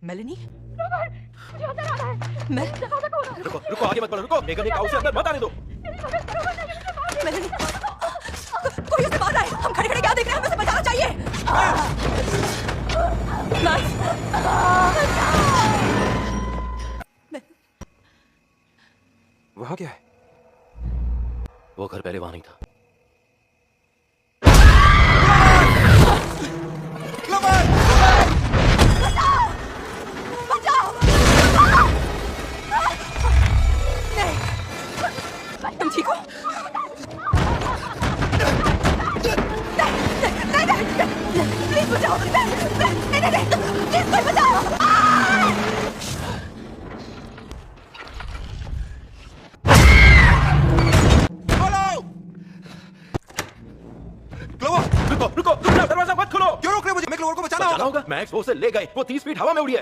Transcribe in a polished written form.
Meloni, मुझे अंदर आना है। मैं दरवाजा खोलो। रुको रुको, आगे मत बढ़ो, रुको। मेघन ने कहा उसे अंदर मत आने दो। मेलेनी, कोई उसे मार रहा है। हम खड़े खड़े क्या देख रहे हैं? हमें उसे बचाना चाहिए। वहां क्या है? वो घर पहले वहां नहीं था। तुम ठीक हो? प्लीज बचाओ। नहीं, प्लीज कोई बचाओ। रुको रुको, रुक जाओ, दरवाजा मत खोलो। क्यों रोक रहे हो मुझे? मैं क्लोवर को बचाना होगा। होगा। मैक्स वो उसे ले गए। वो 30 फीट हवा में उड़ी है।